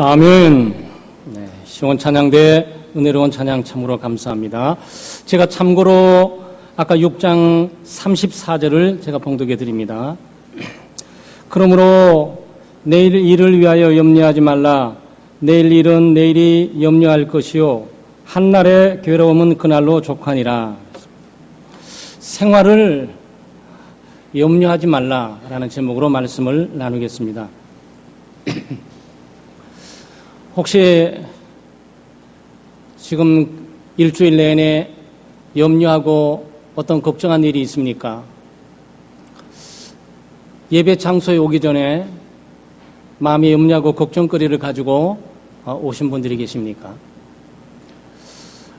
아멘. 네, 시원 찬양대 은혜로운 찬양 참으로 감사합니다. 제가 참고로 아까 6장 34절을 제가 봉독해 드립니다. 그러므로 내일 일을 위하여 염려하지 말라. 내일 일은 내일이 염려할 것이요 한날의 괴로움은 그날로 족하니라. 생활을 염려하지 말라라는 제목으로 말씀을 나누겠습니다. 혹시 지금 일주일 내내 염려하고 어떤 걱정한 일이 있습니까? 예배 장소에 오기 전에 마음에 염려하고 걱정거리를 가지고 오신 분들이 계십니까?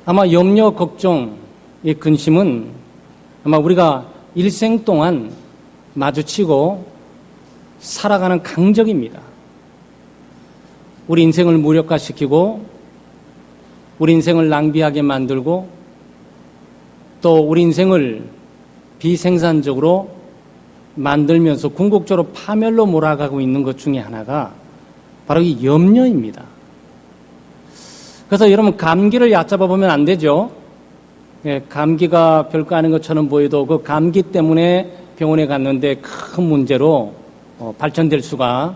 아마 염려, 걱정, 이 근심은 아마 우리가 일생 동안 마주치고 살아가는 강적입니다. 우리 인생을 무력화시키고 우리 인생을 낭비하게 만들고 또 우리 인생을 비생산적으로 만들면서 궁극적으로 파멸로 몰아가고 있는 것 중에 하나가 바로 이 염려입니다. 그래서 여러분 감기를 얕잡아 보면 안 되죠. 감기가 별거 아닌 것처럼 보여도 그 감기 때문에 병원에 갔는데 큰 문제로 발전될 수가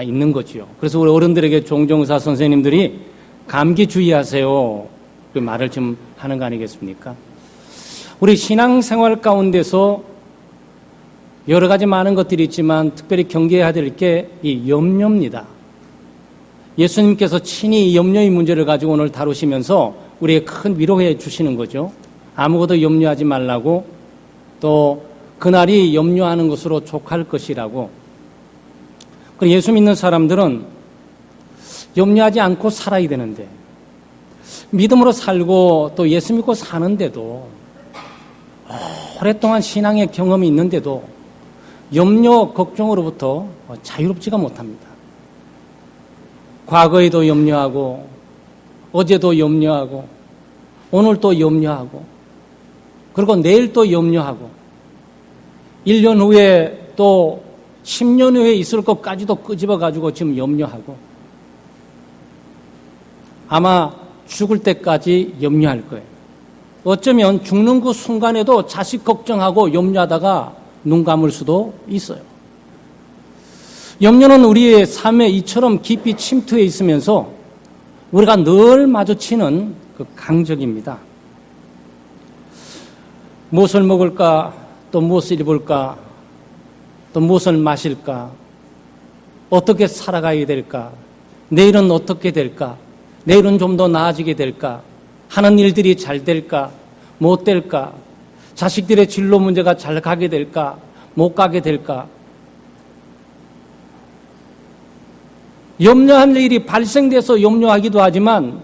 있는 거지요. 그래서 우리 어른들에게 종종 의사 선생님들이 감기 주의하세요. 그 말을 좀 하는 거 아니겠습니까? 우리 신앙생활 가운데서 여러 가지 많은 것들이 있지만 특별히 경계해야 될 게 이 염려입니다. 예수님께서 친히 이 염려의 문제를 가지고 오늘 다루시면서 우리에게 큰 위로해 주시는 거죠. 아무것도 염려하지 말라고, 또 그날이 염려하는 것으로 족할 것이라고. 예수 믿는 사람들은 염려하지 않고 살아야 되는데, 믿음으로 살고 또 예수 믿고 사는데도, 오랫동안 신앙의 경험이 있는데도 염려, 걱정으로부터 자유롭지가 못합니다. 과거에도 염려하고, 어제도 염려하고, 오늘도 염려하고, 그리고 내일 또 염려하고, 1년 후에 또 10년 후에 있을 것까지도 끄집어가지고 지금 염려하고, 아마 죽을 때까지 염려할 거예요. 어쩌면 죽는 그 순간에도 자식 걱정하고 염려하다가 눈 감을 수도 있어요. 염려는 우리의 삶에 이처럼 깊이 침투해 있으면서 우리가 늘 마주치는 그 강적입니다. 무엇을 먹을까, 또 무엇을 입을까, 또 무엇을 마실까, 어떻게 살아가야 될까, 내일은 어떻게 될까, 내일은 좀 더 나아지게 될까, 하는 일들이 잘 될까, 못 될까, 자식들의 진로 문제가 잘 가게 될까, 못 가게 될까. 염려할 일이 발생돼서 염려하기도 하지만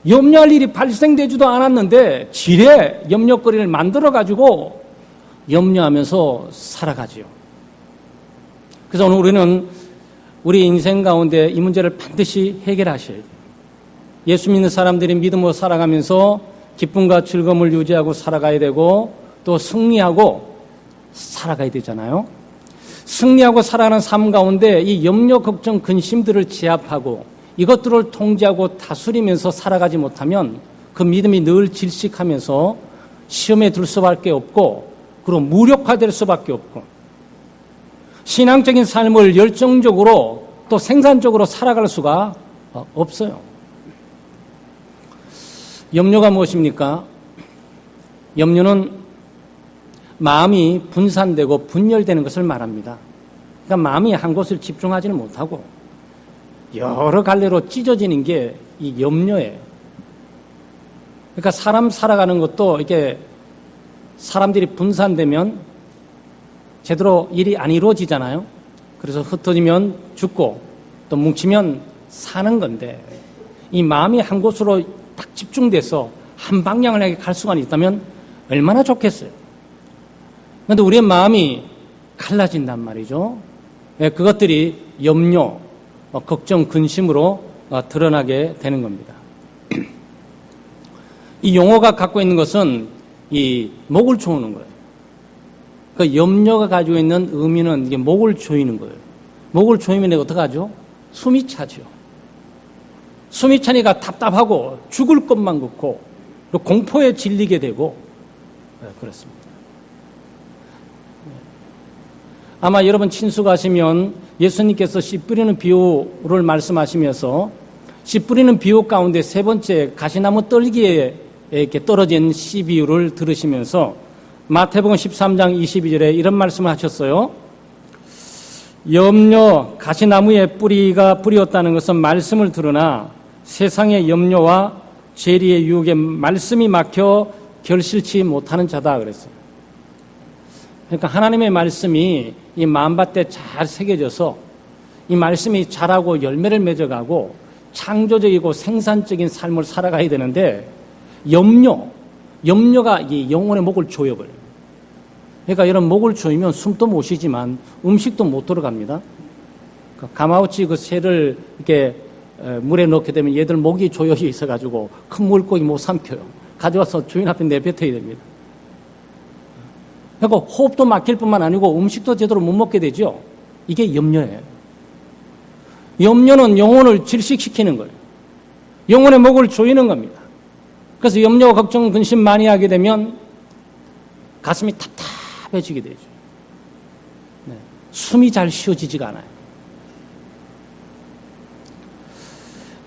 염려할 일이 발생되지도 않았는데 지레 염려거리를 만들어가지고 염려하면서 살아가지요. 그래서 오늘 우리는 우리 인생 가운데 이 문제를 반드시 해결하셔야 돼요. 예수 믿는 사람들이 믿음으로 살아가면서 기쁨과 즐거움을 유지하고 살아가야 되고 또 승리하고 살아가야 되잖아요. 승리하고 살아가는 삶 가운데 이 염려, 걱정, 근심들을 제압하고 이것들을 통제하고 다스리면서 살아가지 못하면 그 믿음이 늘 질식하면서 시험에 들 수밖에 없고 그리고 무력화될 수밖에 없고 신앙적인 삶을 열정적으로 또 생산적으로 살아갈 수가 없어요. 염려가 무엇입니까? 염려는 마음이 분산되고 분열되는 것을 말합니다. 그러니까 마음이 한 곳을 집중하지는 못하고 여러 갈래로 찢어지는 게 이 염려예요. 그러니까 사람 살아가는 것도 이렇게 사람들이 분산되면 제대로 일이 안 이루어지잖아요. 그래서 흩어지면 죽고 또 뭉치면 사는 건데 이 마음이 한 곳으로 딱 집중돼서 한 방향을 향해 갈 수가 있다면 얼마나 좋겠어요. 그런데 우리의 마음이 갈라진단 말이죠. 그것들이 염려, 걱정, 근심으로 드러나게 되는 겁니다. 이 용어가 갖고 있는 것은 이 목을 조이는 거예요. 그 염려가 가지고 있는 의미는 이게 목을 조이는 거예요. 목을 조이면 내가 어떡하죠? 숨이 차죠. 숨이 차니까 답답하고 죽을 것만 같고 공포에 질리게 되고 그렇습니다. 아마 여러분 친숙하시면 예수님께서 씨 뿌리는 비유를 말씀하시면서 씨 뿌리는 비유 가운데 세 번째 가시나무 떨기에 이렇게 떨어진 씨 비유를 들으시면서 마태복음 13장 22절에 이런 말씀을 하셨어요. 염려, 가시나무의 뿌리가 뿌리었다는 것은 말씀을 들으나 세상의 염려와 죄리의 유혹에 말씀이 막혀 결실치 못하는 자다 그랬어요. 그러니까 하나님의 말씀이 이 마음밭에 잘 새겨져서 이 말씀이 자라고 열매를 맺어가고 창조적이고 생산적인 삶을 살아가야 되는데 염려가 이 영혼의 목을 조여버려요. 그러니까 이런 목을 조이면 숨도 못 쉬지만 음식도 못 들어갑니다. 가마우치 그 새를 이렇게 물에 넣게 되면 얘들 목이 조여져 있어가지고 큰 물고기 못 삼켜요. 가져와서 주인 앞에 내뱉어야 됩니다. 그러니까 호흡도 막힐 뿐만 아니고 음식도 제대로 못 먹게 되죠. 이게 염려예요. 염려는 영혼을 질식시키는 거예요. 영혼의 목을 조이는 겁니다. 그래서 염려, 걱정, 근심 많이 하게 되면 가슴이 답답해지게 되죠. 네. 숨이 잘 쉬어지지가 않아요.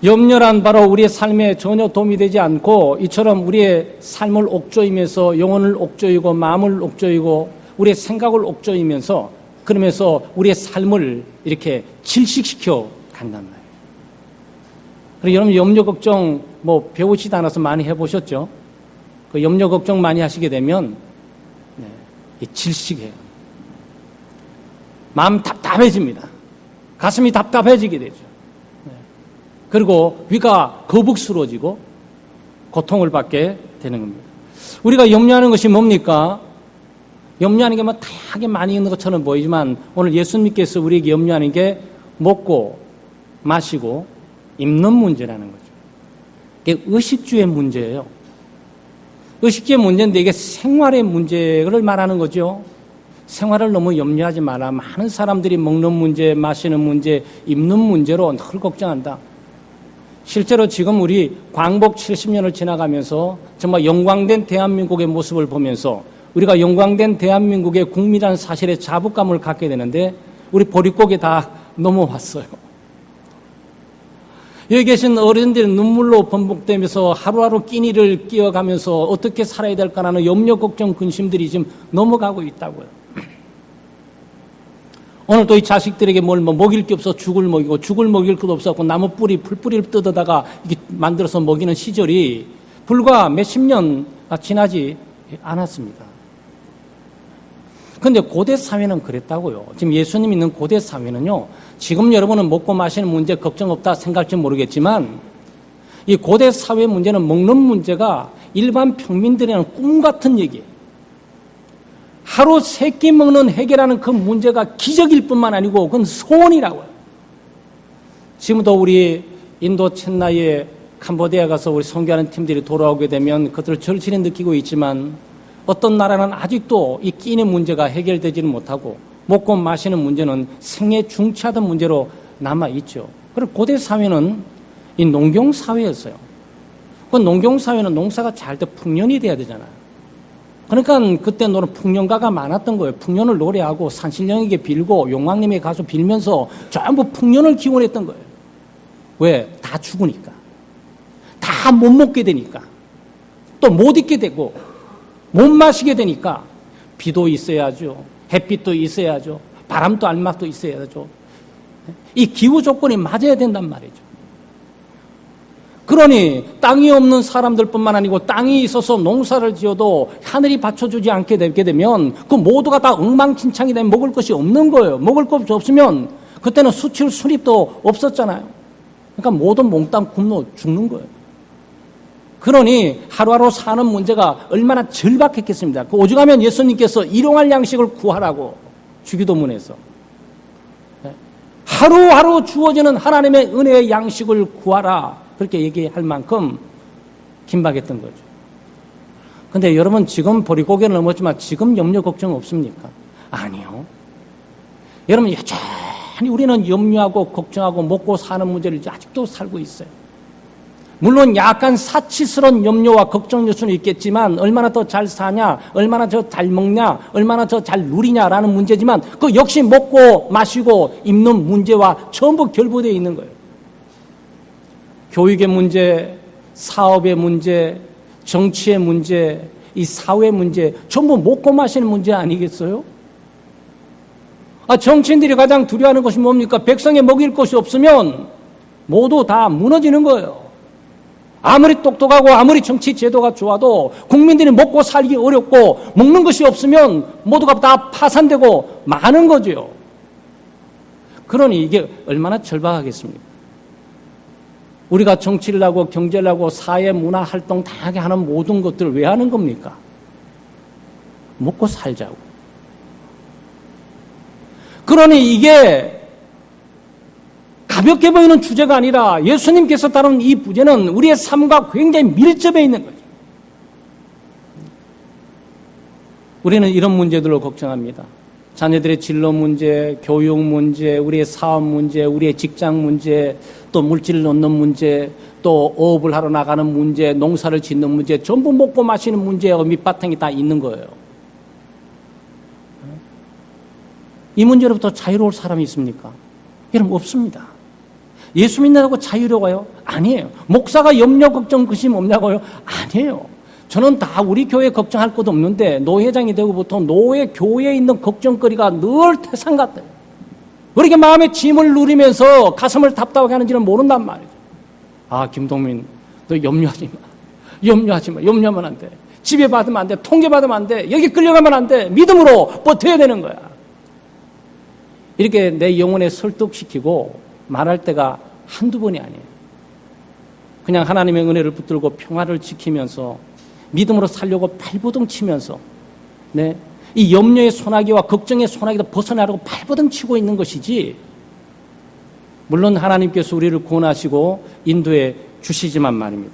염려란 바로 우리의 삶에 전혀 도움이 되지 않고 이처럼 우리의 삶을 옥조이면서 영혼을 옥조이고 마음을 옥조이고 우리의 생각을 옥조이면서 그러면서 우리의 삶을 이렇게 질식시켜 간단 말이에요. 그리고 여러분 염려 걱정 뭐 배우지도 않아서 많이 해보셨죠? 그 염려 걱정 많이 하시게 되면 질식해요. 마음 답답해집니다. 가슴이 답답해지게 되죠. 그리고 위가 거북스러워지고 고통을 받게 되는 겁니다. 우리가 염려하는 것이 뭡니까? 염려하는 게 뭐 다양하게 많이 있는 것처럼 보이지만 오늘 예수님께서 우리에게 염려하는 게 먹고 마시고 입는 문제라는 거죠. 이게 의식주의 문제예요. 의식주의 문제인데 이게 생활의 문제를 말하는 거죠. 생활을 너무 염려하지 마라. 많은 사람들이 먹는 문제, 마시는 문제, 입는 문제로 늘 걱정한다. 실제로 지금 우리 광복 70년을 지나가면서 정말 영광된 대한민국의 모습을 보면서 우리가 영광된 대한민국의 국민이라는 사실에 자부감을 갖게 되는데 우리 보릿고개 다 넘어왔어요. 여기 계신 어른들이 눈물로 번복되면서 하루하루 끼니를 끼어가면서 어떻게 살아야 될까라는 염려, 걱정, 근심들이 지금 넘어가고 있다고요. 오늘 또 이 자식들에게 뭘 먹일 게 없어 죽을 먹이고 죽을 먹일 것도 없었고 나무 뿌리, 풀뿌리를 뜯어다가 이게 만들어서 먹이는 시절이 불과 몇십 년 지나지 않았습니다. 그런데 고대 사회는 그랬다고요. 지금 예수님 있는 고대 사회는요. 지금 여러분은 먹고 마시는 문제 걱정 없다 생각할지 모르겠지만 이 고대 사회 문제는 먹는 문제가 일반 평민들에는 꿈 같은 얘기예요. 하루 3끼 먹는 해결하는 그 문제가 기적일 뿐만 아니고 그건 소원이라고요. 지금도 우리 인도 첸나이에 캄보디아 가서 우리 선교하는 팀들이 돌아오게 되면 그것을 절실히 느끼고 있지만 어떤 나라는 아직도 이 끼니 문제가 해결되지는 못하고 먹고 마시는 문제는 생애 중차던 문제로 남아있죠. 그리고 고대 사회는 이 농경사회였어요. 그 농경사회는 농사가 잘 돼 풍년이 돼야 되잖아요. 그러니까 그때 노는 풍년가가 많았던 거예요. 풍년을 노래하고 산신령에게 빌고 용왕님에게 가서 빌면서 전부 풍년을 기원했던 거예요. 왜? 다 죽으니까. 다 못 먹게 되니까. 또 못 입게 되고 못 마시게 되니까 비도 있어야죠. 햇빛도 있어야죠. 바람도 알맞도 있어야죠. 이 기후 조건이 맞아야 된단 말이죠. 그러니 땅이 없는 사람들뿐만 아니고 땅이 있어서 농사를 지어도 하늘이 받쳐주지 않게 되게 되면 그 모두가 다 엉망진창이 되면 먹을 것이 없는 거예요. 먹을 것이 없으면 그때는 수출 수입도 없었잖아요. 그러니까 모든 몽땅 굶어 죽는 거예요. 그러니 하루하루 사는 문제가 얼마나 절박했겠습니다. 그 오죽하면 예수님께서 일용할 양식을 구하라고 주기도문에서 하루하루 주어지는 하나님의 은혜의 양식을 구하라 그렇게 얘기할 만큼 긴박했던 거죠. 근데 여러분 지금 보릿고개를 넘었지만 지금 염려 걱정 없습니까? 아니요. 여러분 여전히 우리는 염려하고 걱정하고 먹고 사는 문제를 아직도 살고 있어요. 물론 약간 사치스러운 염려와 걱정일 수는 있겠지만 얼마나 더 잘 사냐, 얼마나 더 잘 먹냐, 얼마나 더 잘 누리냐라는 문제지만 그 역시 먹고 마시고 입는 문제와 전부 결부되어 있는 거예요. 교육의 문제, 사업의 문제, 정치의 문제, 이 사회 문제 전부 먹고 마시는 문제 아니겠어요? 정치인들이 가장 두려워하는 것이 뭡니까? 백성에 먹일 것이 없으면 모두 다 무너지는 거예요. 아무리 똑똑하고 아무리 정치 제도가 좋아도 국민들이 먹고 살기 어렵고 먹는 것이 없으면 모두가 다 파산되고 마는 거죠. 그러니 이게 얼마나 절박하겠습니까? 우리가 정치를 하고 경제를 하고 사회 문화 활동 다양하게 하는 모든 것들을 왜 하는 겁니까? 먹고 살자고. 그러니 이게 가볍게 보이는 주제가 아니라 예수님께서 다룬 이 부제는 우리의 삶과 굉장히 밀접해 있는 거죠. 우리는 이런 문제들을 걱정합니다. 자녀들의 진로 문제, 교육 문제, 우리의 사업 문제, 우리의 직장 문제, 또 물질을 얻는 문제, 또 어업을 하러 나가는 문제, 농사를 짓는 문제, 전부 먹고 마시는 문제와 밑바탕이 다 있는 거예요. 이 문제로부터 자유로울 사람이 있습니까? 여러분, 없습니다. 예수 믿는다고 자유로워요? 아니에요. 목사가 염려, 걱정, 근심 없냐고요? 아니에요. 저는 다 우리 교회 걱정할 것도 없는데 노회장이 되고부터 노회 교회에 있는 걱정거리가 늘 태산 같아요. 왜 이렇게 마음의 짐을 누리면서 가슴을 답답하게 하는지는 모른단 말이죠. 김동민, 너 염려하지 마. 염려하지 마. 염려하면 안 돼. 지배받으면 안 돼. 통제받으면 안 돼. 여기 끌려가면 안 돼. 믿음으로 버텨야 되는 거야. 이렇게 내 영혼에 설득시키고 말할 때가 한두 번이 아니에요. 그냥 하나님의 은혜를 붙들고 평화를 지키면서 믿음으로 살려고 발버둥 치면서 이 염려의 소나기와 걱정의 소나기도 벗어나려고 발버둥 치고 있는 것이지, 물론 하나님께서 우리를 구원하시고 인도해 주시지만 말입니다.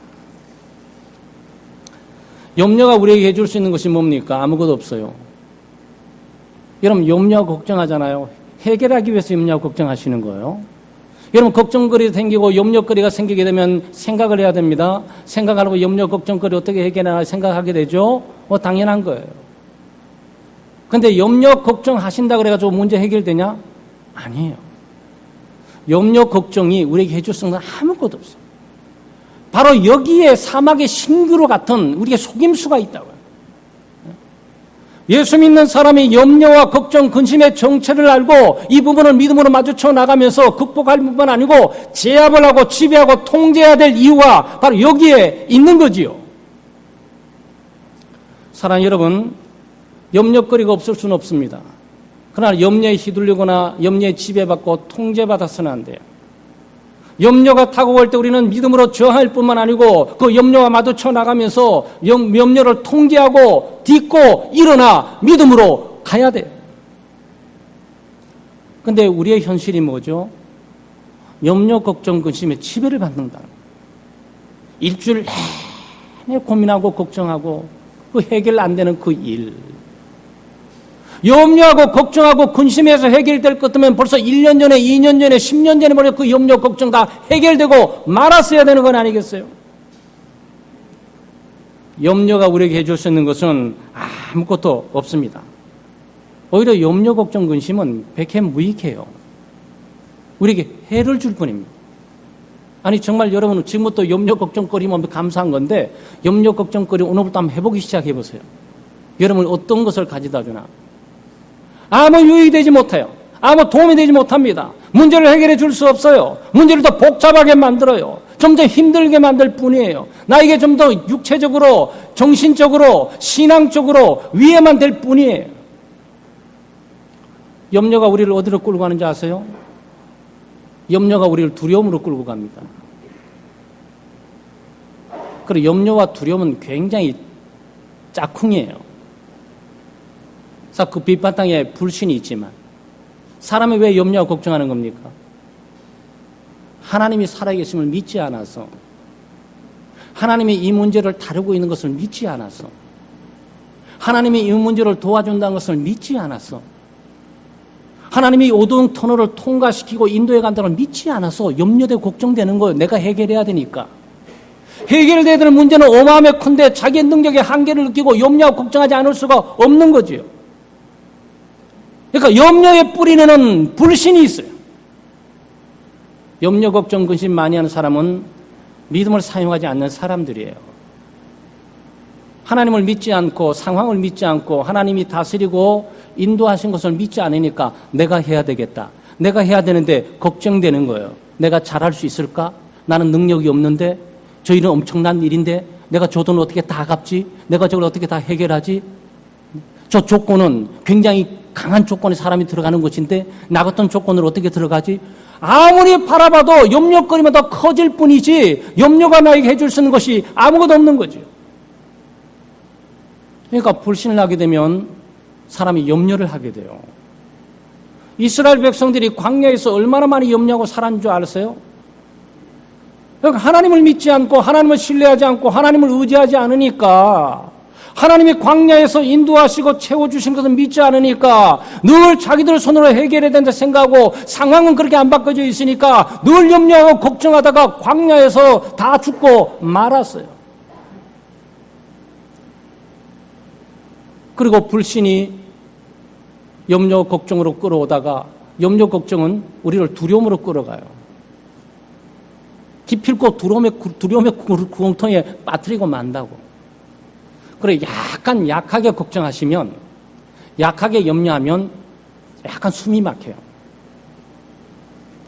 염려가 우리에게 해줄 수 있는 것이 뭡니까? 아무것도 없어요. 여러분, 염려하고 걱정하잖아요. 해결하기 위해서 염려하고 걱정하시는 거예요. 여러분, 걱정거리가 생기고 염려거리가 생기게 되면 생각을 해야 됩니다. 생각하고 염려, 걱정거리 어떻게 해결하나 생각하게 되죠. 당연한 거예요. 근데 염려, 걱정하신다 그래가지고 문제 해결되냐? 아니에요. 염려, 걱정이 우리에게 해줄 수 있는 건 아무것도 없어요. 바로 여기에 사막의 신규로 같은 우리의 속임수가 있다고요. 예수 믿는 사람이 염려와 걱정, 근심의 정체를 알고 이 부분을 믿음으로 마주쳐 나가면서 극복할 뿐만 아니고 제압을 하고 지배하고 통제해야 될 이유가 바로 여기에 있는 거지요. 사랑하는 여러분, 염려거리가 없을 수는 없습니다. 그러나 염려에 휘둘리거나 염려에 지배받고 통제받아서는 안 돼요. 염려가 다가올 때 우리는 믿음으로 저항할 뿐만 아니고 그 염려와 마주쳐 나가면서 염려를 통제하고 딛고 일어나 믿음으로 가야 돼요. 그런데 우리의 현실이 뭐죠? 염려, 걱정, 근심에 지배를 받는다. 일주일 내내 고민하고 걱정하고 그 해결 안 되는 그 일. 염려하고 걱정하고 근심해서 해결될 것 같으면 벌써 1년 전에, 2년 전에, 10년 전에 벌써 그 염려, 걱정 다 해결되고 말았어야 되는 건 아니겠어요? 염려가 우리에게 해줄 수 있는 것은 아무것도 없습니다. 오히려 염려, 걱정, 근심은 백해무익해요. 우리에게 해를 줄 뿐입니다. 아니, 정말 여러분은 지금부터 염려, 걱정거리면 감사한 건데 염려, 걱정거리 오늘부터 한번 해보기 시작해보세요. 여러분 어떤 것을 가져다 주나? 아무 유익이 되지 못해요. 아무 도움이 되지 못합니다. 문제를 해결해 줄 수 없어요. 문제를 더 복잡하게 만들어요. 점점 힘들게 만들 뿐이에요. 나에게 좀 더 육체적으로, 정신적으로, 신앙적으로 위해만 될 뿐이에요. 염려가 우리를 어디로 끌고 가는지 아세요? 염려가 우리를 두려움으로 끌고 갑니다. 그리고 염려와 두려움은 굉장히 짝꿍이에요. 그 밑바탕에 불신이 있지만 사람이 왜 염려하고 걱정하는 겁니까? 하나님이 살아계심을 믿지 않아서, 하나님이 이 문제를 다루고 있는 것을 믿지 않아서, 하나님이 이 문제를 도와준다는 것을 믿지 않아서, 하나님이 어두운 터널을 통과시키고 인도해 간다는 걸 믿지 않아서 염려되고 걱정되는 거예요. 내가 해결해야 되니까. 해결돼야 될 문제는 어마어마하게 큰데 자기의 능력의 한계를 느끼고 염려하고 걱정하지 않을 수가 없는 거지요. 그러니까 염려의 뿌리에는 불신이 있어요. 염려, 걱정, 근심 많이 하는 사람은 믿음을 사용하지 않는 사람들이에요. 하나님을 믿지 않고 상황을 믿지 않고 하나님이 다스리고 인도하신 것을 믿지 않으니까 내가 해야 되겠다. 내가 해야 되는데 걱정되는 거예요. 내가 잘할 수 있을까? 나는 능력이 없는데 저 일은 엄청난 일인데 내가 저 돈을 어떻게 다 갚지? 내가 저걸 어떻게 다 해결하지? 저 조건은 굉장히 강한 조건에 사람이 들어가는 것인데 나 같은 조건으로 어떻게 들어가지? 아무리 바라봐도 염려거리만 더 커질 뿐이지 염려가 나에게 해줄 수 있는 것이 아무것도 없는 거죠. 그러니까 불신을 하게 되면 사람이 염려를 하게 돼요. 이스라엘 백성들이 광야에서 얼마나 많이 염려하고 살았는 줄 아세요? 그러니까 하나님을 믿지 않고 하나님을 신뢰하지 않고 하나님을 의지하지 않으니까 하나님이 광야에서 인도하시고 채워주신 것을 믿지 않으니까 늘 자기들 손으로 해결해야 된다 생각하고 상황은 그렇게 안 바꿔져 있으니까 늘 염려하고 걱정하다가 광야에서 다 죽고 말았어요. 그리고 불신이 염려, 걱정으로 끌어오다가 염려, 걱정은 우리를 두려움으로 끌어가요. 기필코 두려움의 구렁텅이에 빠뜨리고 만다고. 그래, 약간 약하게 걱정하시면, 약하게 염려하면 약간 숨이 막혀요.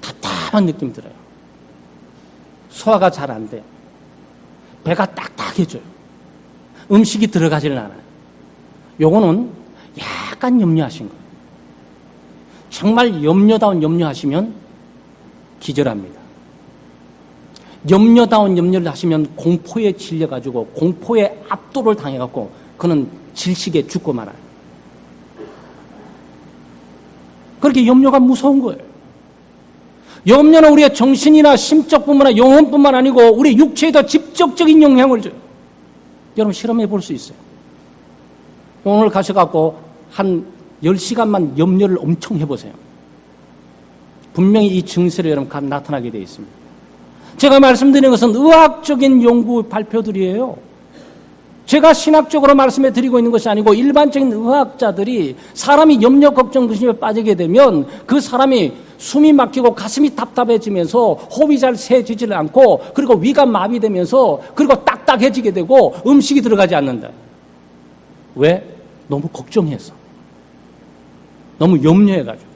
답답한 느낌 들어요. 소화가 잘 안 돼요. 배가 딱딱해져요. 음식이 들어가지는 않아요. 요거는 약간 염려하신 거예요. 정말 염려다운 염려하시면 기절합니다. 염려다운 염려를 하시면 공포에 질려가지고 공포에 압도를 당해갖고 그는 질식에 죽고 말아요. 그렇게 염려가 무서운 거예요. 염려는 우리의 정신이나 심적뿐만 아니라 영혼뿐만 아니고 우리 육체에도 직접적인 영향을 줘요. 여러분 실험해 볼 수 있어요. 오늘 가셔갖고 한 10시간만 염려를 엄청 해보세요. 분명히 이 증세로 여러분 나타나게 되어 있습니다. 제가 말씀드리는 것은 의학적인 연구 발표들이에요. 제가 신학적으로 말씀해 드리고 있는 것이 아니고 일반적인 의학자들이 사람이 염려, 걱정, 근심에 빠지게 되면 그 사람이 숨이 막히고 가슴이 답답해지면서 호흡이 잘 새지질 않고 그리고 위가 마비되면서 그리고 딱딱해지게 되고 음식이 들어가지 않는다. 왜? 너무 걱정해서. 너무 염려해가지고.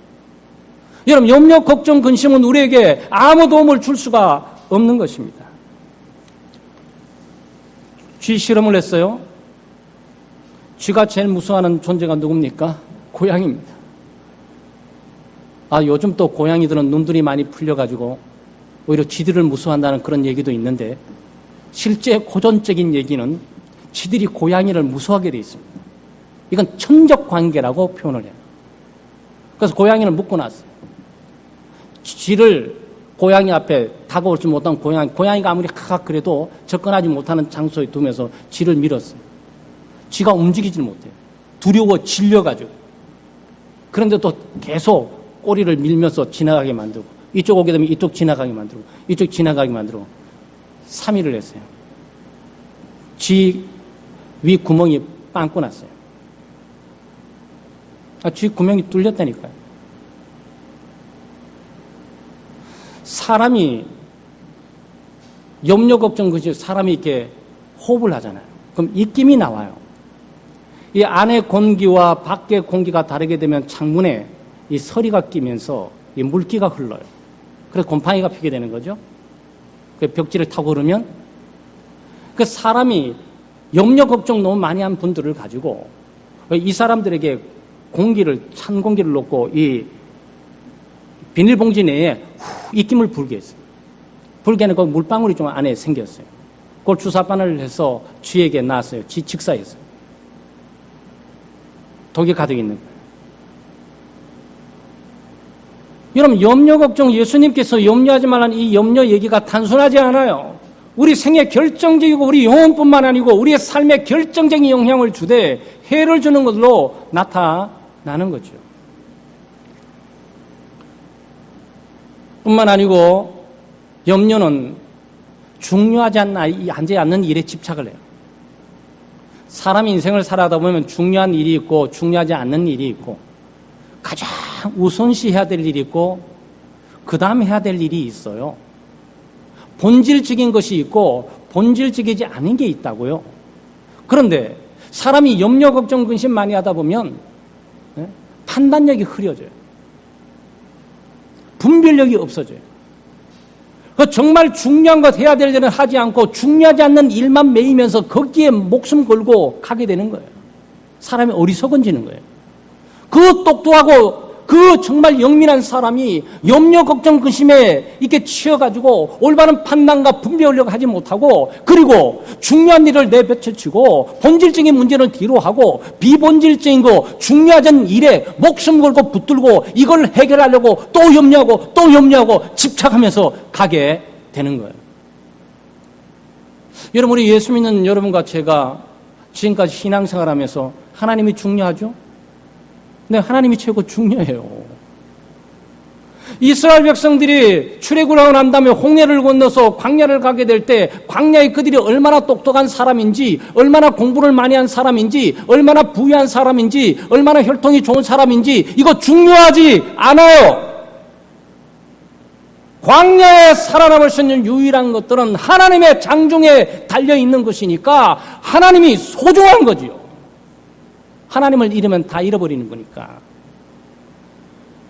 여러분, 염려, 걱정, 근심은 우리에게 아무 도움을 줄 수가 없는 것입니다. 쥐 실험을 했어요. 쥐가 제일 무서워하는 존재가 누굽니까? 고양이입니다. 요즘 또 고양이들은 눈들이 많이 풀려가지고 오히려 쥐들을 무서워한다는 그런 얘기도 있는데 실제 고전적인 얘기는 쥐들이 고양이를 무서워하게 돼 있습니다. 이건 천적 관계라고 표현을 해요. 그래서 고양이를 묶어놨어요. 쥐를 고양이 앞에 다가오지 못한 고양이가 아무리 카카 그래도 접근하지 못하는 장소에 두면서 쥐를 밀었어요. 쥐가 움직이질 못해요. 두려워 질려가지고. 그런데 또 계속 꼬리를 밀면서 지나가게 만들고 이쪽 오게 되면 이쪽 지나가게 만들고 이쪽 지나가게 만들고 3일을 했어요. 쥐 위 구멍이 빵꾸 났어요. 쥐 구멍이 뚫렸다니까요. 사람이 염려, 걱정, 그지 사람이 이렇게 호흡을 하잖아요. 그럼 입김이 나와요. 이 안의 공기와 밖의 공기가 다르게 되면 창문에 이 서리가 끼면서 이 물기가 흘러요. 그래서 곰팡이가 피게 되는 거죠. 그 벽지를 타고 그러면 그 사람이 염려, 걱정 너무 많이 한 분들을 가지고 이 사람들에게 찬 공기를 놓고 이 비닐봉지 내에 입김을 불게 했어요. 불게 하는 그 물방울이 좀 안에 생겼어요. 그걸 주사바늘을 해서 쥐에게 놨어요. 쥐 직사했어요. 독이 가득 있는 거예요. 여러분, 염려, 걱정, 예수님께서 염려하지 말라는 이 염려 얘기가 단순하지 않아요. 우리 생애 결정적이고 우리 영혼뿐만 아니고 우리의 삶에 결정적인 영향을 주되 해를 주는 것으로 나타나는 거죠. 뿐만 아니고 염려는 중요하지 않는 일에 집착을 해요. 사람이 인생을 살아다 보면 중요한 일이 있고 중요하지 않는 일이 있고 가장 우선시해야 될 일이 있고 그 다음 해야 될 일이 있어요. 본질적인 것이 있고 본질적이지 않은 게 있다고요. 그런데 사람이 염려, 걱정, 근심 많이 하다 보면 판단력이 흐려져요. 분별력이 없어져요. 정말 중요한 것 해야 될 일은 하지 않고 중요하지 않는 일만 매이면서 거기에 목숨 걸고 가게 되는 거예요. 사람이 어리석어지는 거예요. 그 똑똑하고 그 정말 영민한 사람이 염려, 걱정, 근심에 이렇게 치여가지고 올바른 판단과 분별력을 하지 못하고 그리고 중요한 일을 내뱉어치고 본질적인 문제는 뒤로 하고 비본질적인 거 중요하지 않은 일에 목숨 걸고 붙들고 이걸 해결하려고 또 염려하고 집착하면서 가게 되는 거예요. 여러분, 우리 예수 믿는 여러분과 제가 지금까지 신앙생활하면서 하나님이 중요하죠? 네, 하나님이 최고 중요해요. 이스라엘 백성들이 출애굽을 하고 난 다음에 홍해를 건너서 광야를 가게 될 때 광야에 그들이 얼마나 똑똑한 사람인지, 얼마나 공부를 많이 한 사람인지, 얼마나 부유한 사람인지, 얼마나 혈통이 좋은 사람인지 이거 중요하지 않아요. 광야에 살아남을 수 있는 유일한 것들은 하나님의 장중에 달려있는 것이니까 하나님이 소중한 거지요. 하나님을 잃으면 다 잃어버리는 거니까.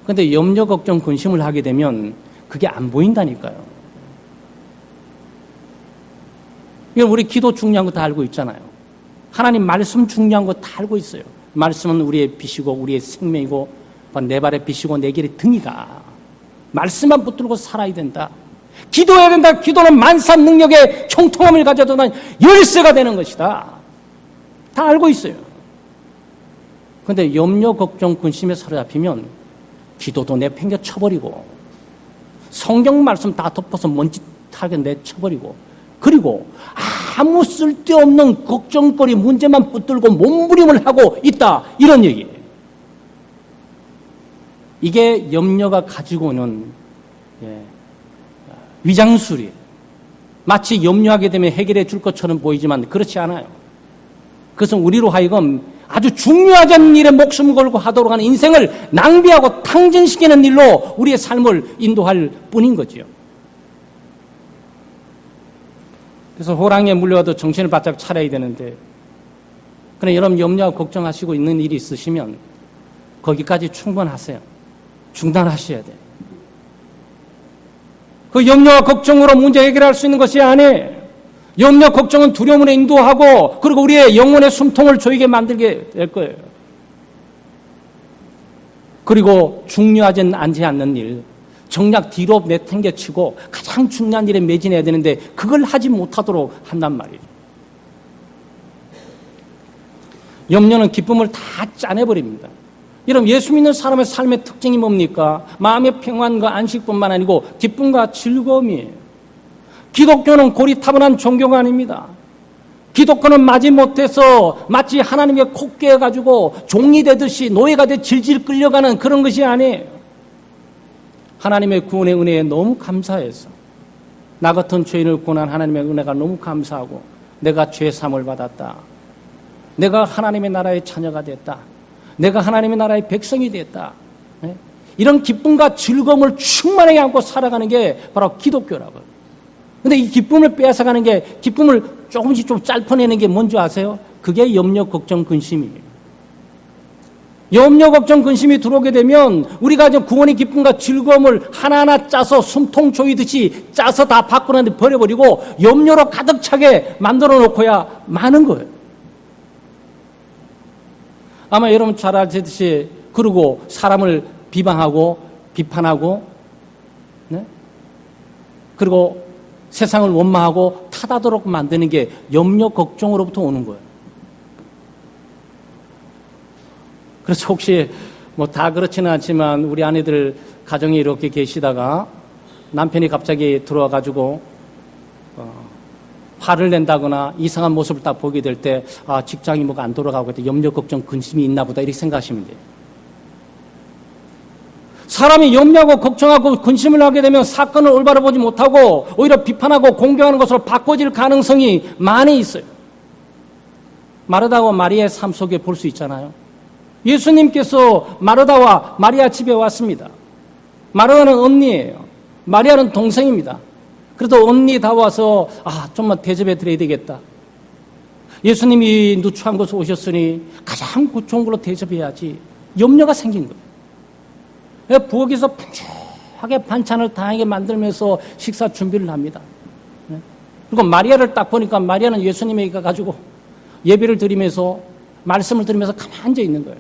그런데 염려, 걱정, 근심을 하게 되면 그게 안 보인다니까요. 이건 우리 기도 중요한 거 다 알고 있잖아요. 하나님 말씀 중요한 거 다 알고 있어요. 말씀은 우리의 빛이고 우리의 생명이고 내 발의 빛이고 내 길의 등이다. 말씀만 붙들고 살아야 된다. 기도해야 된다. 기도는 만산 능력의 총통함을 가져도 난 열쇠가 되는 것이다. 다 알고 있어요. 그런데 염려, 걱정, 근심에 사로잡히면 기도도 내팽겨 쳐버리고 성경 말씀 다 덮어서 먼지타게 내쳐버리고 그리고 아무 쓸데없는 걱정거리 문제만 붙들고 몸부림을 하고 있다. 이런 얘기예요. 이게 염려가 가지고 오는 위장술이에요. 마치 염려하게 되면 해결해 줄 것처럼 보이지만 그렇지 않아요. 그것은 우리로 하여금 아주 중요하지 않은 일에 목숨을 걸고 하도록 하는 인생을 낭비하고 탕진시키는 일로 우리의 삶을 인도할 뿐인 거지요. 그래서 호랑이에 물려와도 정신을 바짝 차려야 되는데, 그러나 여러분 염려하고 걱정하시고 있는 일이 있으시면 거기까지 충분하세요. 중단하셔야 돼요. 그 염려와 걱정으로 문제 해결할 수 있는 것이 아니에요. 염려, 걱정은 두려움으로 인도하고 그리고 우리의 영혼의 숨통을 조이게 만들게 될 거예요. 그리고 중요하지 않는 일, 정작 뒤로 내팽개치고 가장 중요한 일에 매진해야 되는데 그걸 하지 못하도록 한단 말이에요. 염려는 기쁨을 다 짜내버립니다. 여러분, 예수 믿는 사람의 삶의 특징이 뭡니까? 마음의 평안과 안식뿐만 아니고 기쁨과 즐거움이에요. 기독교는 고리타분한 종교가 아닙니다. 기독교는 마지못해서 마치 하나님께 콕깨어가지고 종이 되듯이 노예가 돼 질질 끌려가는 그런 것이 아니에요. 하나님의 구원의 은혜에 너무 감사해서 나 같은 죄인을 구원한 하나님의 은혜가 너무 감사하고 내가 죄 사함을 받았다. 내가 하나님의 나라의 자녀가 됐다. 내가 하나님의 나라의 백성이 됐다. 이런 기쁨과 즐거움을 충만하게 안고 살아가는 게 바로 기독교라고요. 근데 이 기쁨을 빼앗아가는 게, 기쁨을 조금씩 좀 짧아내는 게 뭔지 아세요? 그게 염려, 걱정, 근심이에요. 염려, 걱정, 근심이 들어오게 되면 우리가 구원의 기쁨과 즐거움을 하나하나 짜서 숨통 조이듯이 짜서 다 밖으로 버려버리고 염려로 가득 차게 만들어 놓고야 마는 거예요. 아마 여러분 잘 아시듯이 그러고 사람을 비방하고 비판하고 그리고 세상을 원망하고 탓하도록 만드는 게 염려, 걱정으로부터 오는 거예요. 그래서 혹시 다 그렇지는 않지만 우리 아내들 가정에 이렇게 계시다가 남편이 갑자기 들어와가지고 화를 낸다거나 이상한 모습을 딱 보게 될 때 직장이 뭐가 안 돌아가고 염려, 걱정, 근심이 있나 보다 이렇게 생각하시면 돼요. 사람이 염려하고 걱정하고 근심을 하게 되면 사건을 올바로 보지 못하고 오히려 비판하고 공격하는 것으로 바꿔질 가능성이 많이 있어요. 마르다와 마리아의 삶 속에 볼 수 있잖아요. 예수님께서 마르다와 마리아 집에 왔습니다. 마르다는 언니예요. 마리아는 동생입니다. 그래도 언니 다 와서 좀만 대접해 드려야 되겠다. 예수님이 누추한 곳에 오셨으니 가장 좋은 걸로 대접해야지. 염려가 생긴 거예요. 부엌에서 풍족하게 반찬을 다양하게 만들면서 식사 준비를 합니다. 그리고 마리아를 딱 보니까 마리아는 예수님에게 가지고 예배를 드리면서 말씀을 들으면서 가만히 앉아 있는 거예요.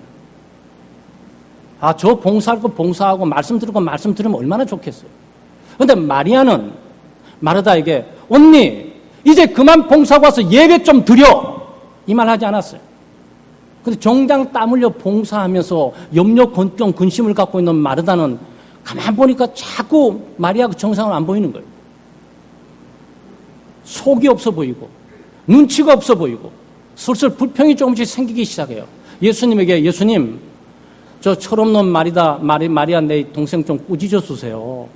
저 봉사할 거 봉사하고 말씀 들을 거 말씀 들으면 얼마나 좋겠어요. 그런데 마리아는 마르다에게 언니 이제 그만 봉사하고 와서 예배 좀 드려 이 말 하지 않았어요. 근데 정장 땀 흘려 봉사하면서 염려 걱정 근심을 갖고 있는 마르다는 가만 보니까 자꾸 마리아가 정상을 안 보이는 거예요. 속이 없어 보이고 눈치가 없어 보이고 슬슬 불평이 조금씩 생기기 시작해요. 예수님에게 예수님 저 철없는 마리아 내 동생 좀 꾸짖어 주세요.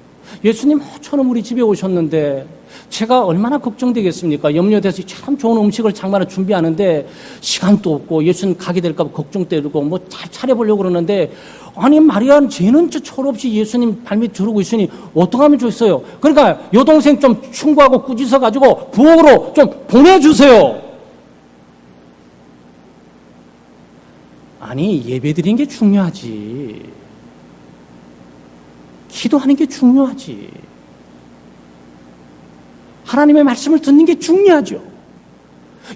예수님 처럼 우리 집에 오셨는데 제가 얼마나 걱정되겠습니까? 염려돼서 참 좋은 음식을 장만을 준비하는데 시간도 없고 예수님 가게 될까 봐 걱정되고 뭐 잘 차려보려고 그러는데 아니 마리아는 쟤는 철없이 예수님 발밑 두르고 있으니 어떡하면 좋겠어요. 그러니까 여동생 좀 충고하고 꾸짖어 가지고 부엌으로 좀 보내주세요. 아니 예배드린 게 중요하지. 기도하는 게 중요하지. 하나님의 말씀을 듣는 게 중요하죠.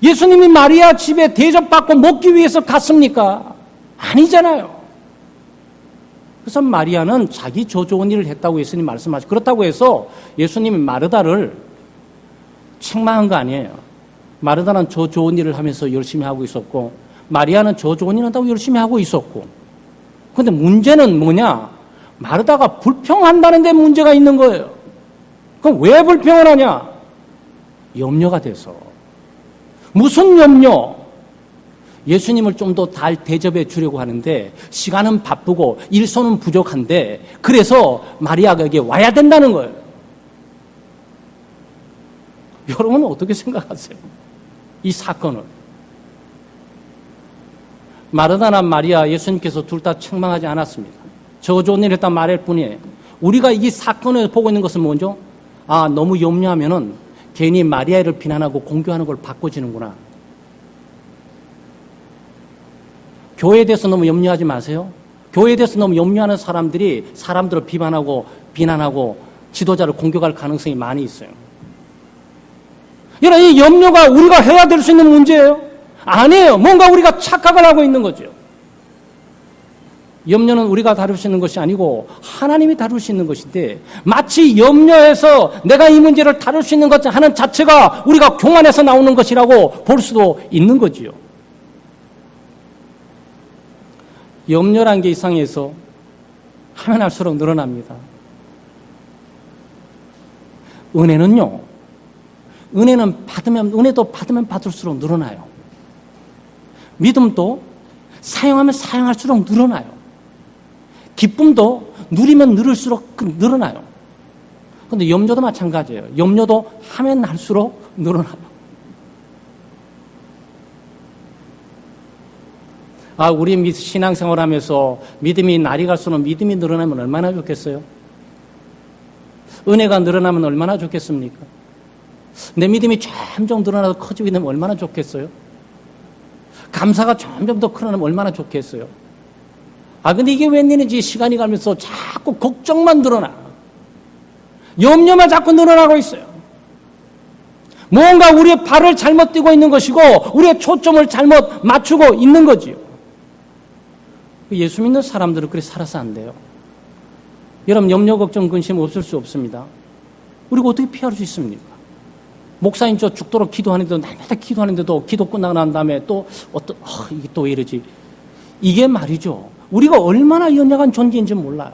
예수님이 마리아 집에 대접받고 먹기 위해서 갔습니까? 아니잖아요. 그래서 마리아는 자기 저 좋은 일을 했다고 예수님 말씀하시고 그렇다고 해서 예수님이 마르다를 책망한 거 아니에요. 마르다는 저 좋은 일을 하면서 열심히 하고 있었고 마리아는 저 좋은 일 한다고 열심히 하고 있었고 그런데 문제는 뭐냐? 마르다가 불평한다는 데 문제가 있는 거예요. 그럼 왜 불평을 하냐? 염려가 돼서. 무슨 염려? 예수님을 좀 더 잘 대접해 주려고 하는데 시간은 바쁘고 일손은 부족한데 그래서 마리아가 여기 와야 된다는 거예요. 여러분은 어떻게 생각하세요? 이 사건을. 마르다나 마리아 예수님께서 둘 다 책망하지 않았습니다. 저 좋은 일 했다 말할 뿐이에요. 우리가 이 사건을 보고 있는 것은 뭐죠? 너무 염려하면은 괜히 마리아를 비난하고 공격하는 걸 바꿔지는구나. 교회에 대해서 너무 염려하지 마세요. 교회에 대해서 너무 염려하는 사람들이 사람들을 비난하고 지도자를 공격할 가능성이 많이 있어요. 여러분, 이 염려가 우리가 해야 될 수 있는 문제예요? 아니에요. 뭔가 우리가 착각을 하고 있는 거죠. 염려는 우리가 다룰 수 있는 것이 아니고 하나님이 다룰 수 있는 것인데 마치 염려해서 내가 이 문제를 다룰 수 있는 것 하는 자체가 우리가 교만해서 나오는 것이라고 볼 수도 있는 거지요. 염려란 게 이 세상에서 하면 할수록 늘어납니다. 은혜는요. 은혜도 받으면 받을수록 늘어나요. 믿음도 사용하면 사용할수록 늘어나요. 기쁨도 누리면 누릴수록 늘어나요. 그런데 염려도 마찬가지예요. 염려도 하면 할수록 늘어나요. 우리 신앙생활 하면서 믿음이 날이 갈수록 믿음이 늘어나면 얼마나 좋겠어요? 은혜가 늘어나면 얼마나 좋겠습니까? 내 믿음이 점점 늘어나서 커지고 있으면 얼마나 좋겠어요? 감사가 점점 더 크나면 얼마나 좋겠어요? 근데 이게 웬일인지 시간이 가면서 자꾸 걱정만 늘어나. 염려만 자꾸 늘어나고 있어요. 뭔가 우리의 발을 잘못 띄고 있는 것이고 우리의 초점을 잘못 맞추고 있는 거지요. 예수 믿는 사람들은 그렇게 살아서 안 돼요. 여러분 염려, 걱정, 근심 없을 수 없습니다. 우리가 어떻게 피할 수 있습니까? 목사님 저 죽도록 기도하는데도 날마다 기도하는데도 기도 끝나고 난 다음에 또 이게 또 왜 이러지? 이게 말이죠. 우리가 얼마나 연약한 존재인지 몰라요.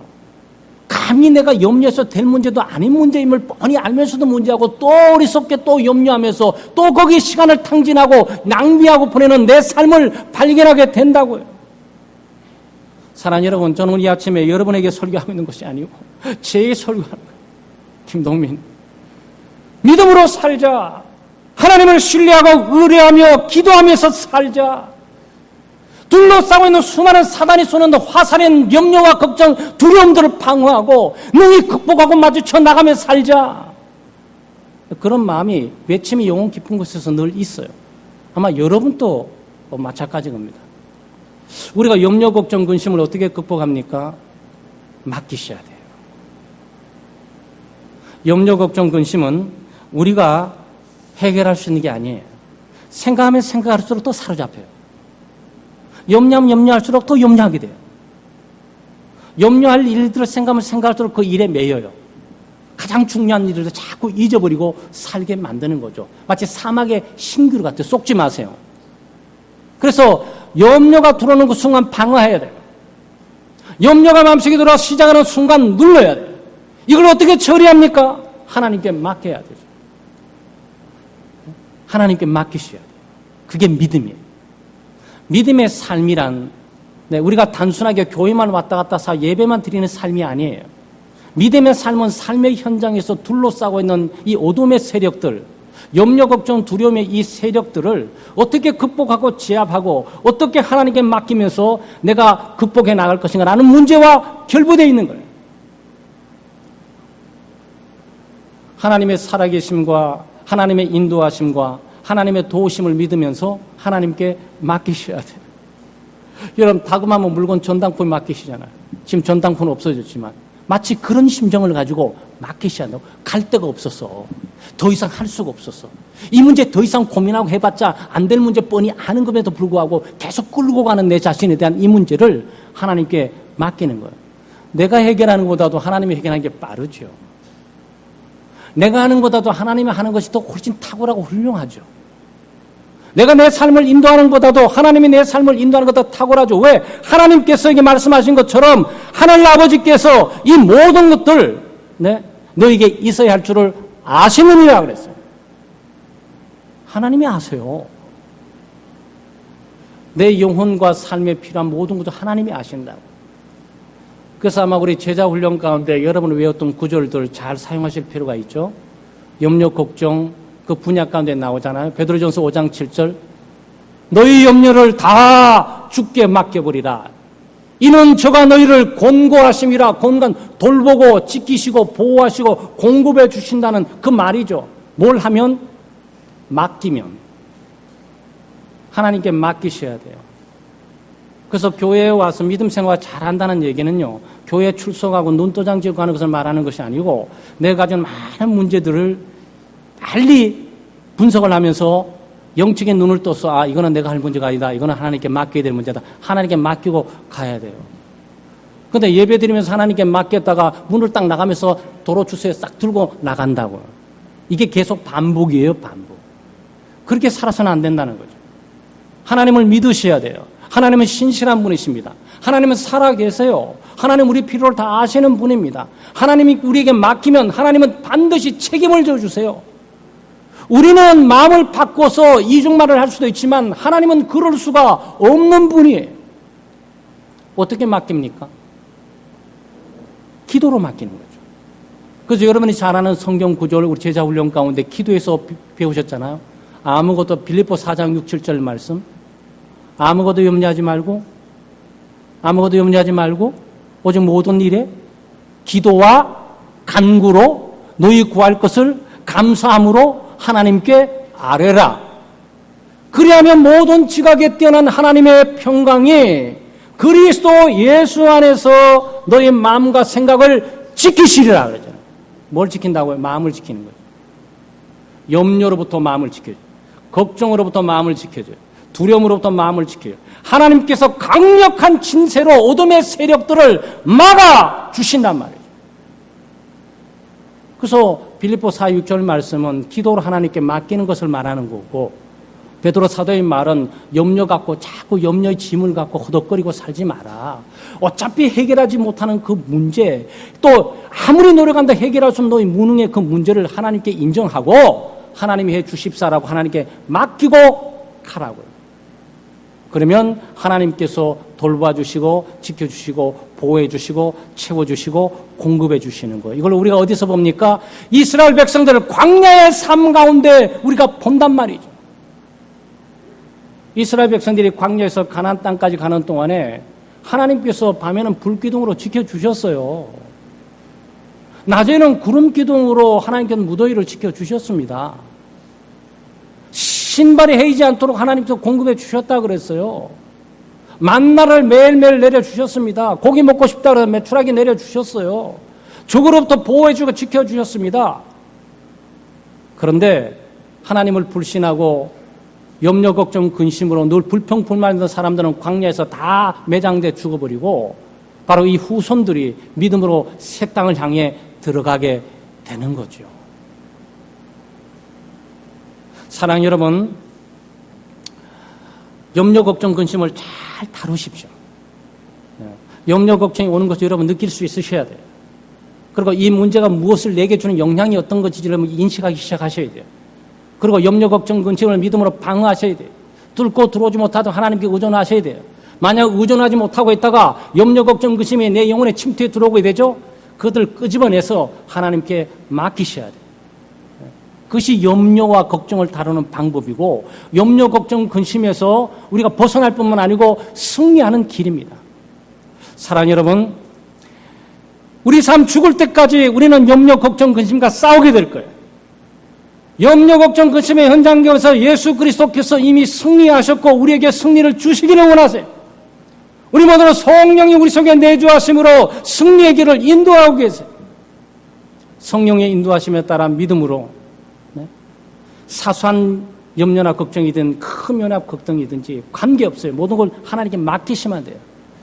감히 내가 염려해서 될 문제도 아닌 문제임을 뻔히 알면서도 문제하고 또 어리석게 또 염려하면서 또 거기에 시간을 탕진하고 낭비하고 보내는 내 삶을 발견하게 된다고요. 사랑하는 여러분, 저는 이 아침에 여러분에게 설교하고 있는 것이 아니고 제 설교하는 거예요. 김동민, 믿음으로 살자. 하나님을 신뢰하고 의뢰하며 기도하면서 살자. 둘러싸고 있는 수많은 사단이 쏘는 화살인 염려와 걱정, 두려움들을 방어하고 능히 극복하고 마주쳐 나가며 살자. 그런 마음이, 외침이 영혼 깊은 곳에서 늘 있어요. 아마 여러분도 마찬가지일 겁니다. 우리가 염려, 걱정, 근심을 어떻게 극복합니까? 맡기셔야 돼요. 염려, 걱정, 근심은 우리가 해결할 수 있는 게 아니에요. 생각하면 생각할수록 또 사로잡혀요. 염려하면 염려할수록 또 염려하게 돼요. 염려할 일들을 생각하면 생각할수록 그 일에 매여요. 가장 중요한 일을 자꾸 잊어버리고 살게 만드는 거죠. 마치 사막의 신기루 같아요. 속지 마세요. 그래서 염려가 들어오는 그 순간 방어해야 돼요. 염려가 마음속에 들어와 시작하는 순간 눌러야 돼요. 이걸 어떻게 처리합니까? 하나님께 맡겨야 되죠. 하나님께 맡기셔야 돼요. 그게 믿음이에요. 믿음의 삶이란 우리가 단순하게 교회만 왔다 갔다 사 예배만 드리는 삶이 아니에요. 믿음의 삶은 삶의 현장에서 둘러싸고 있는 이 어둠의 세력들, 염려, 걱정, 두려움의 이 세력들을 어떻게 극복하고 제압하고 어떻게 하나님께 맡기면서 내가 극복해 나갈 것인가 라는 문제와 결부되어 있는 거예요. 하나님의 살아계심과 하나님의 인도하심과 하나님의 도우심을 믿으면서 하나님께 맡기셔야 돼요. 여러분, 다금하면 물건 전당포에 맡기시잖아요. 지금 전당포는 없어졌지만 마치 그런 심정을 가지고 맡기셔야 돼요. 갈 데가 없었어. 더 이상 할 수가 없었어. 이 문제 더 이상 고민하고 해봤자 안 될 문제 뻔히 아는 것에도 불구하고 계속 끌고 가는 내 자신에 대한 이 문제를 하나님께 맡기는 거예요. 내가 해결하는 것보다도 하나님이 해결하는 게 빠르죠. 내가 하는 것보다도 하나님이 하는 것이 더 훨씬 탁월하고 훌륭하죠. 내가 내 삶을 인도하는 것보다도 하나님이 내 삶을 인도하는 것보다 탁월하죠. 왜? 하나님께서 이게 말씀하신 것처럼 하늘 아버지께서 이 모든 것들 너에게 있어야 할 줄을 아시느니라 그랬어요. 하나님이 아세요. 내 영혼과 삶에 필요한 모든 것도 하나님이 아신다고. 그래서 아마 우리 제자 훈련 가운데 여러분이 외웠던 구절들 잘 사용하실 필요가 있죠. 염려, 걱정, 그 분야 가운데 나오잖아요. 베드로전서 5장 7절. 너희 염려를 다 주께 맡겨버리라. 이는 저가 너희를 권고하심이라. 권고한 돌보고 지키시고 보호하시고 공급해 주신다는 그 말이죠. 뭘 하면? 맡기면. 하나님께 맡기셔야 돼요. 그래서 교회에 와서 믿음 생활 잘한다는 얘기는요, 교회에 출석하고 눈도장 지고 하는 것을 말하는 것이 아니고 내가 가진 많은 문제들을 빨리 분석을 하면서 영적인 눈을 떠서 이거는 내가 할 문제가 아니다. 이거는 하나님께 맡겨야 될 문제다. 하나님께 맡기고 가야 돼요. 그런데 예배 드리면서 하나님께 맡겼다가 문을 딱 나가면서 도로 주소에 싹 들고 나간다고요. 이게 계속 반복이에요. 반복. 그렇게 살아서는 안 된다는 거죠. 하나님을 믿으셔야 돼요. 하나님은 신실한 분이십니다. 하나님은 살아계세요. 하나님 우리 필요를 다 아시는 분입니다. 하나님이 우리에게 맡기면 하나님은 반드시 책임을 져주세요. 우리는 마음을 바꿔서 이중말을 할 수도 있지만 하나님은 그럴 수가 없는 분이에요. 어떻게 맡깁니까? 기도로 맡기는 거죠. 그래서 여러분이 잘 아는 성경 구절을 우리 제자 훈련 가운데 기도에서 배우셨잖아요. 아무것도 빌립보 4장 6, 7절 말씀. 아무것도 염려하지 말고 오직 모든 일에 기도와 간구로 너희 구할 것을 감사함으로 하나님께 아뢰라. 그리하면 모든 지각에 뛰어난 하나님의 평강이 그리스도 예수 안에서 너희 마음과 생각을 지키시리라 그러잖아요. 뭘 지킨다고요? 마음을 지키는 거예요. 염려로부터 마음을 지켜줘요. 걱정으로부터 마음을 지켜줘요. 두려움으로부터 마음을 지켜요. 하나님께서 강력한 진세로 어둠의 세력들을 막아 주신단 말이에요. 그래서 빌립보 4, 6절 말씀은 기도로 하나님께 맡기는 것을 말하는 거고, 베드로 사도의 말은 염려 갖고 자꾸 염려의 짐을 갖고 허덕거리고 살지 마라. 어차피 해결하지 못하는 그 문제, 또 아무리 노력한다 해결할 수 없는 너희 무능의 그 문제를 하나님께 인정하고 하나님이 해 주십사라고 하나님께 맡기고 가라고요. 그러면 하나님께서 돌봐주시고 지켜주시고 보호해주시고 채워주시고 공급해주시는 거예요. 이걸 우리가 어디서 봅니까? 이스라엘 백성들을 광야의 삶 가운데 우리가 본단 말이죠. 이스라엘 백성들이 광야에서 가나안 땅까지 가는 동안에 하나님께서 밤에는 불기둥으로 지켜주셨어요. 낮에는 구름기둥으로 하나님께서 무더위를 지켜주셨습니다. 신발이 헤이지 않도록 하나님께서 공급해 주셨다 그랬어요. 만나를 매일매일 내려주셨습니다. 고기 먹고 싶다 그러면 메추라기 내려주셨어요. 적으로부터 보호해주고 지켜주셨습니다. 그런데 하나님을 불신하고 염려, 걱정, 근심으로 늘 불평불만했던 사람들은 광야에서 다 매장돼 죽어버리고 바로 이 후손들이 믿음으로 새 땅을 향해 들어가게 되는 거죠. 사랑 여러분, 염려, 걱정, 근심을 잘 다루십시오. 염려, 걱정이 오는 것을 여러분 느낄 수 있으셔야 돼요. 그리고 이 문제가 무엇을 내게 주는 영향이 어떤 것인지 여러분 인식하기 시작하셔야 돼요. 그리고 염려, 걱정, 근심을 믿음으로 방어하셔야 돼요. 뚫고 들어오지 못하도 하나님께 의존하셔야 돼요. 만약 의존하지 못하고 있다가 염려, 걱정, 근심이 내 영혼에 침투해 들어오게 되죠? 그것을 끄집어내서 하나님께 맡기셔야 돼요. 그것이 염려와 걱정을 다루는 방법이고 염려, 걱정, 근심에서 우리가 벗어날 뿐만 아니고 승리하는 길입니다. 사랑하는 여러분, 우리 삶 죽을 때까지 우리는 염려, 걱정, 근심과 싸우게 될 거예요. 염려, 걱정, 근심의 현장에서 예수 그리스도께서 이미 승리하셨고 우리에게 승리를 주시기를 원하세요. 우리 모두는 성령이 우리 속에 내주하심으로 승리의 길을 인도하고 계세요. 성령의 인도하심에 따라 믿음으로 사소한 염려나 걱정이든 큰 염려나 걱정이든지 관계없어요. 모든 걸 하나님께 맡기시면 돼요.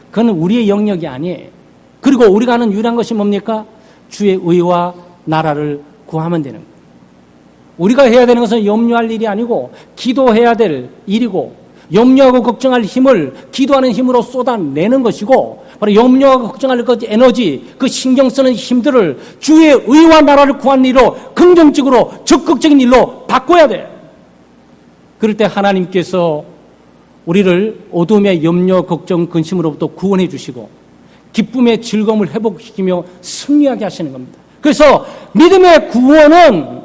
그건 우리의 영역이 아니에요. 그리고 우리가 하는 유일한 것이 뭡니까? 주의 의와 나라를 구하면 되는 거예요. 우리가 해야 되는 것은 염려할 일이 아니고 기도해야 될 일이고 염려하고 걱정할 힘을 기도하는 힘으로 쏟아내는 것이고 바로 염려하고 걱정할 그 에너지, 그 신경 쓰는 힘들을 주의 의와 나라를 구하는 일로 긍정적으로 적극적인 일로 바꿔야 돼요. 그럴 때 하나님께서 우리를 어둠의 염려, 걱정, 근심으로부터 구원해 주시고 기쁨의 즐거움을 회복시키며 승리하게 하시는 겁니다. 그래서 믿음의 구원은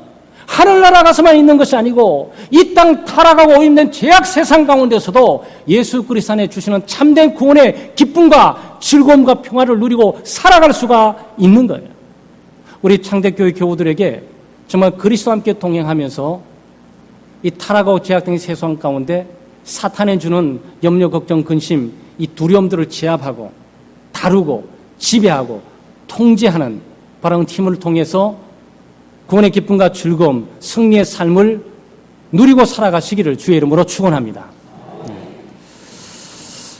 하늘나라 가서만 있는 것이 아니고 이 땅 타락하고 오염된 죄악 세상 가운데서도 예수 그리스도 안에 주시는 참된 구원의 기쁨과 즐거움과 평화를 누리고 살아갈 수가 있는 거예요. 우리 창대교회 교우들에게 정말 그리스도와 함께 동행하면서 이 타락하고 죄악된 세상 가운데 사탄이 주는 염려, 걱정, 근심, 이 두려움들을 제압하고 다루고 지배하고 통제하는 바로 힘을 통해서 구원의 기쁨과 즐거움, 승리의 삶을 누리고 살아가시기를 주의 이름으로 축원합니다.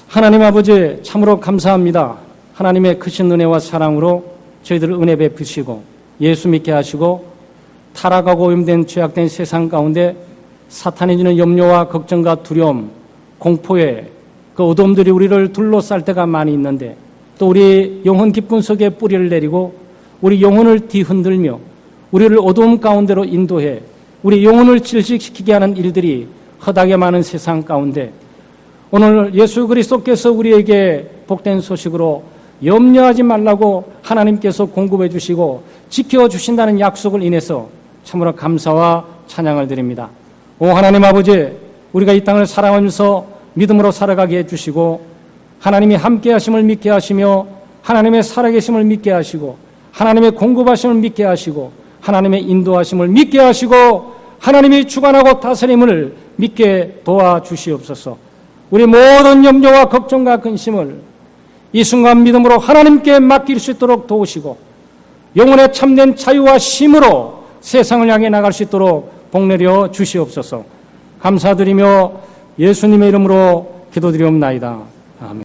하나님 아버지 참으로 감사합니다. 하나님의 크신 은혜와 사랑으로 저희들을 은혜 베푸시고 예수 믿게 하시고 타락하고 오염된 죄악된 세상 가운데 사탄이 주는 염려와 걱정과 두려움, 공포의 그 어둠들이 우리를 둘러쌀 때가 많이 있는데 또 우리 영혼 깊은 속에 뿌리를 내리고 우리 영혼을 뒤흔들며 우리를 어두움 가운데로 인도해 우리 영혼을 질식시키게 하는 일들이 허다하게 많은 세상 가운데 오늘 예수 그리스도께서 우리에게 복된 소식으로 염려하지 말라고 하나님께서 공급해 주시고 지켜주신다는 약속을 인해서 참으로 감사와 찬양을 드립니다. 오 하나님 아버지, 우리가 이 땅을 살아가면서 믿음으로 살아가게 해주시고 하나님이 함께 하심을 믿게 하시며 하나님의 살아계심을 믿게 하시고 하나님의 공급하심을 믿게 하시고 하나님의 인도하심을 믿게 하시고 하나님이 주관하고 다스림을 믿게 도와주시옵소서. 우리 모든 염려와 걱정과 근심을 이 순간 믿음으로 하나님께 맡길 수 있도록 도우시고 영혼의 참된 자유와 힘으로 세상을 향해 나갈 수 있도록 복내려 주시옵소서. 감사드리며 예수님의 이름으로 기도드리옵나이다. 아멘.